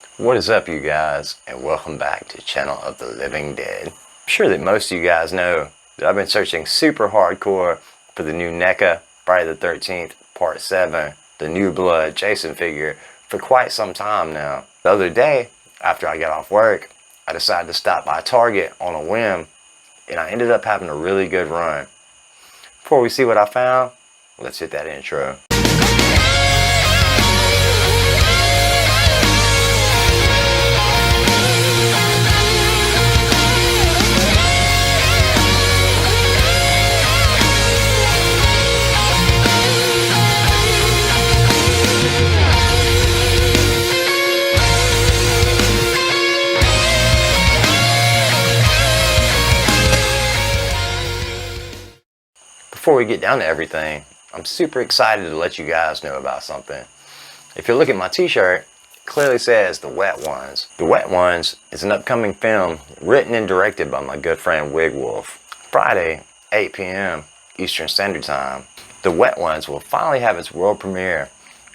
What is up, you guys, and welcome back to Channel of the Living Dead. I'm sure that most of you guys know that I've been searching super hardcore for the new NECA Friday the 13th Part 7, the New Blood Jason figure, for quite some time now. The other day, after I got off work, I decided to stop by Target on a whim, and I ended up having a really good run. Before we see what I found, let's hit that intro. Before we get down to everything, I'm super excited to let you guys know about something. If you look at my t-shirt, it clearly says The Wet Ones. The Wet Ones is an upcoming film written and directed by my good friend Wigwolf. Friday, 8 p.m. Eastern Standard Time. The Wet Ones will finally have its world premiere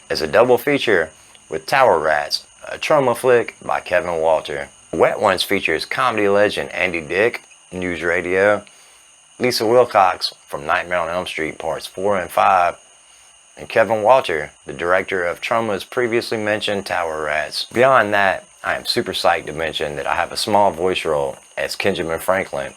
as a double feature with Tower Rats, a trauma flick by Kevin Walter. The Wet Ones features comedy legend Andy Dick, News Radio, Lisa Wilcox from Nightmare on Elm Street Parts 4 and 5, and Kevin Walter, the director of Trauma's previously mentioned Tower Rats. Beyond that, I am super psyched to mention that I have a small voice role as Kenjamin Franklin,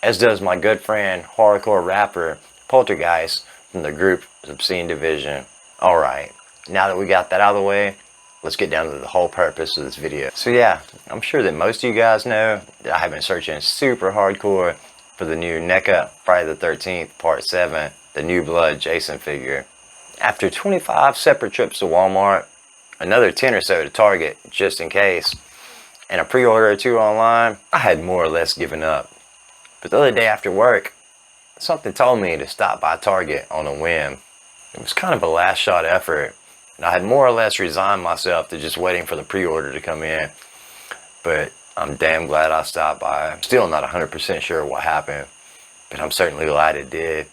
as does my good friend, hardcore rapper Poltergeist from the group Obscene Division. Alright, now that we got that out of the way, let's get down to the whole purpose of this video. So yeah, I'm sure that most of you guys know that I have been searching super hardcore for the new NECA Friday the 13th Part 7, the New Blood Jason figure. After 25 separate trips to Walmart, another 10 or so to Target just in case, and a pre-order or two online, I had more or less given up. But the other day after work, something told me to stop by Target on a whim. It was kind of a last shot effort, and I had more or less resigned myself to just waiting for the pre-order to come in. But I'm damn glad I stopped by. I'm still not 100% sure what happened, but I'm certainly glad it did.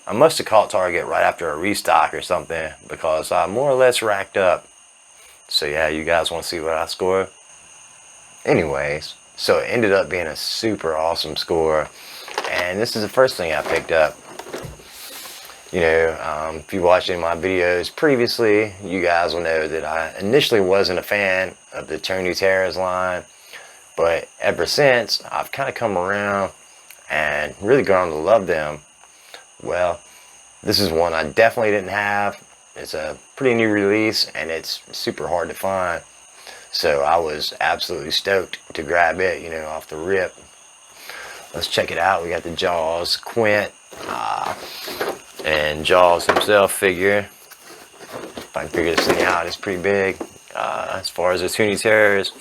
I must have caught Target right after a restock or something, because I more or less racked up. So yeah, you guys want to see what I scored? Anyways, so it ended up being a super awesome score, and this is the first thing I picked up. You know, if you watched any of my videos previously, you guys will know that I initially wasn't a fan of the Tony Terra's line, but ever since, I've kind of come around and really grown to love them. Well, this is one I definitely didn't have. It's a pretty new release, and it's super hard to find. So I was absolutely stoked to grab it, you know, off the rip. Let's check it out. We got the Jaws Quint and Jaws himself figure. If I can figure this thing out, it's pretty big. As far as the Toonie Terrors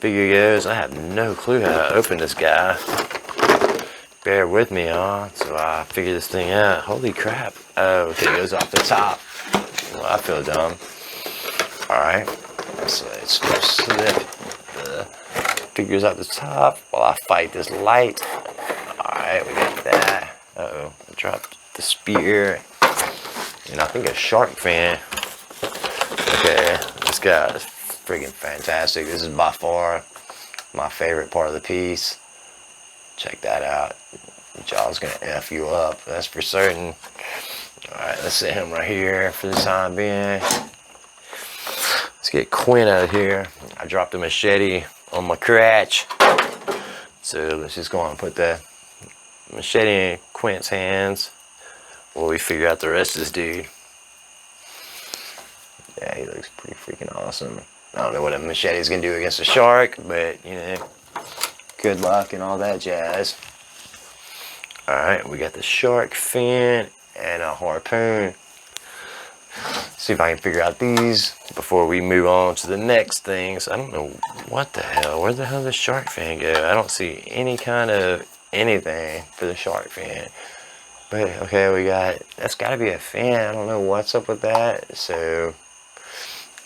figure goes, I have no clue how to open this guy. Bear with me, y'all, so I figure this thing out. Holy crap. Oh, okay, it goes off the top. Well, I feel dumb. Alright, so let's slip the figures out the top while I fight this light. Alright, we got that. Uh-oh, I dropped the spear. And I think a shark fin. Okay, this guy is friggin' fantastic. This is by far my favorite part of the piece. Check that out. The jaw's gonna F you up, that's for certain. Alright, let's set him right here for the time being. Let's get Quinn out of here. I dropped a machete on my crotch. So let's just go on and put the machete in Quint's hands while we figure out the rest of this dude. Yeah, he looks pretty freaking awesome. I don't know what a machete is going to do against a shark, but, you know, good luck and all that jazz. Alright, we got the shark fin and a harpoon. See if I can figure out these before we move on to the next things. I don't know what the hell. Where the hell did the shark fin go? I don't see any kind of anything for the shark fin. But, okay, we got, that's got to be a fin. I don't know what's up with that. So,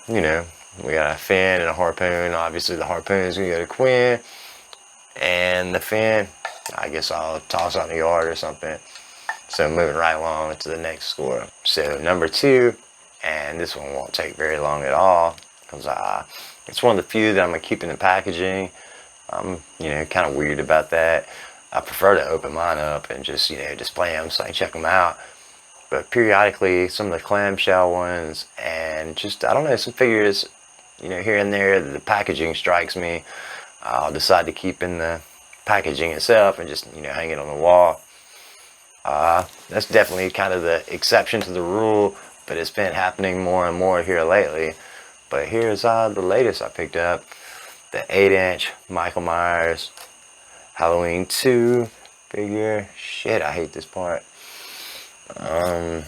you know, we got a fin and a harpoon. Obviously, the harpoon is going to go to Quinn. And the fin, I guess I'll toss out in the yard or something. So moving right along to the next score. So number 2, and this one won't take very long at all, because I It's one of the few that I'm gonna keep in the packaging. I'm, you know, kind of weird about that. I prefer to open mine up and just, you know, display them so I can check them out. But periodically, some of the clamshell ones and just, I don't know, some figures, you know, here and there, the packaging strikes me. I'll decide to keep in the packaging itself and just, you know, hang it on the wall. That's definitely kind of the exception to the rule, but it's been happening more and more here lately. But here's the latest I picked up. The 8-inch Michael Myers Halloween 2 figure. Shit, I hate this part. You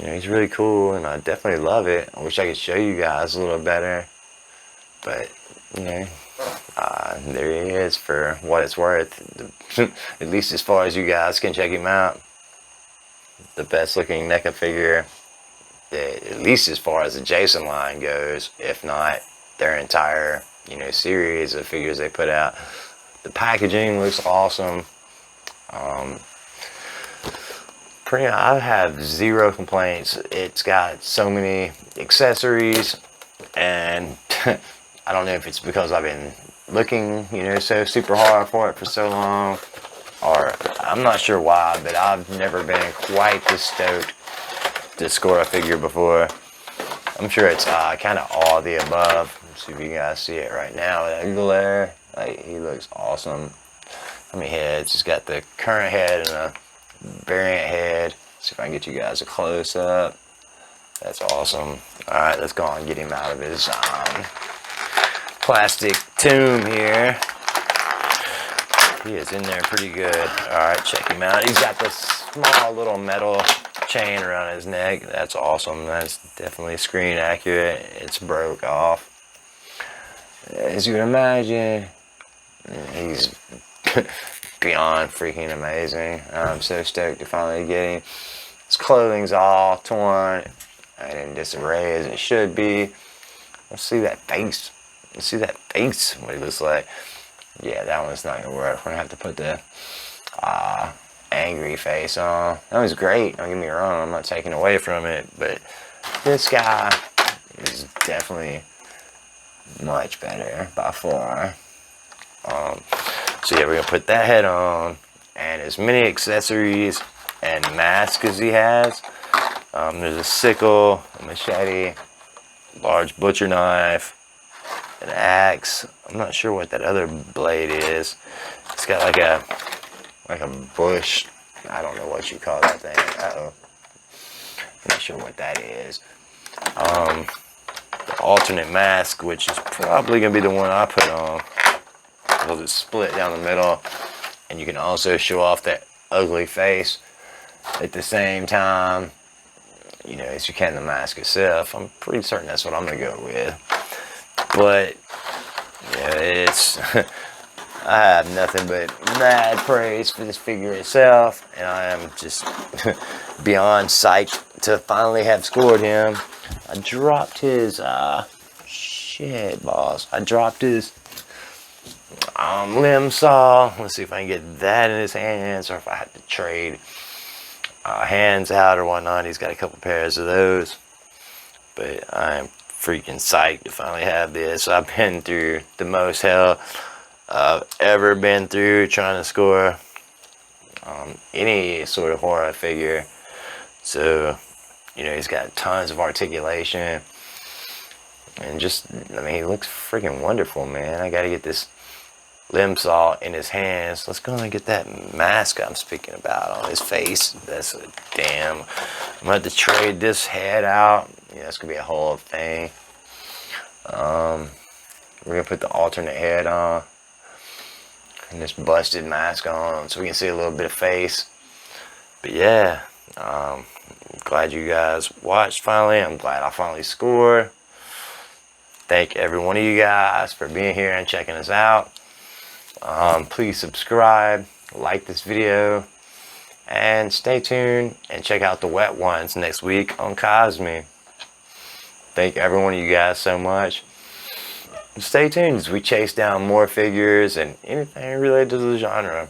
know, he's really cool, and I definitely love it. I wish I could show you guys a little better, but you know, there he is for what it's worth. At least as far as you guys can check him out. The best looking NECA figure, at least as far as the Jason line goes, if not their entire, you know, series of figures they put out. The packaging looks awesome. I have zero complaints. It's got so many accessories, and I don't know if it's because I've been looking, you know, so super hard for it for so long, or I'm not sure why, but I've never been quite this stoked to score a figure before. I'm sure it's kind of all the above. Let's see if you guys see it right now. That glare, like, he looks awesome. How many heads? He's got the current head and a variant head. See if I can get you guys a close up. That's awesome. Alright, let's go on and get him out of his plastic tomb here. He is in there pretty good. Alright, check him out. He's got this small little metal chain around his neck. That's awesome. That's definitely screen accurate. It's broke off. As you can imagine, he's beyond freaking amazing. I'm so stoked to finally get him. His clothing's all torn and in disarray as it should be. Let's see that face. Let's see that face, what he looks like. Yeah, that one's not gonna work. We're gonna have to put the angry face on. That was great, don't get me wrong, I'm not taking away from it, but this guy is definitely much better by far. So yeah, we're gonna put that head on, and as many accessories and masks as he has. There's a sickle, a machete, large butcher knife, an axe. I'm not sure what that other blade is. It's got like a bush. I don't know what you call that thing. Uh-oh. I'm not sure what that is. The alternate mask, which is probably gonna be the one I put on, because it's split down the middle, and you can also show off that ugly face at the same time, you know, as you can the mask itself. I'm pretty certain that's what I'm gonna go with. But yeah, it's I have nothing but mad praise for this figure itself, and I am just beyond psyched to finally have scored him. I dropped his shit balls. I dropped his limb saw. Let's see if I can get that in his hands, or if I have to trade hands out or whatnot. He's got a couple pairs of those, but I am freaking psyched to finally have this. I've been through the most hell I've ever been through trying to score any sort of horror figure. So, you know, he's got tons of articulation, and just, I mean, he looks freaking wonderful, man. I gotta get this limb saw in his hands. Let's go and get that mask I'm speaking about on his face. That's a damn. I'm gonna have to trade this head out. Yeah, it's gonna be a whole thing. We're gonna put the alternate head on and this busted mask on so we can see a little bit of face. But yeah, I'm glad you guys watched finally. I'm glad I finally scored. Thank every one of you guys for being here and checking us out. Please subscribe, like this video, and stay tuned and check out the wet ones next week on Cosme. Thank every one of you guys so much. Stay tuned as we chase down more figures and anything related to the genre.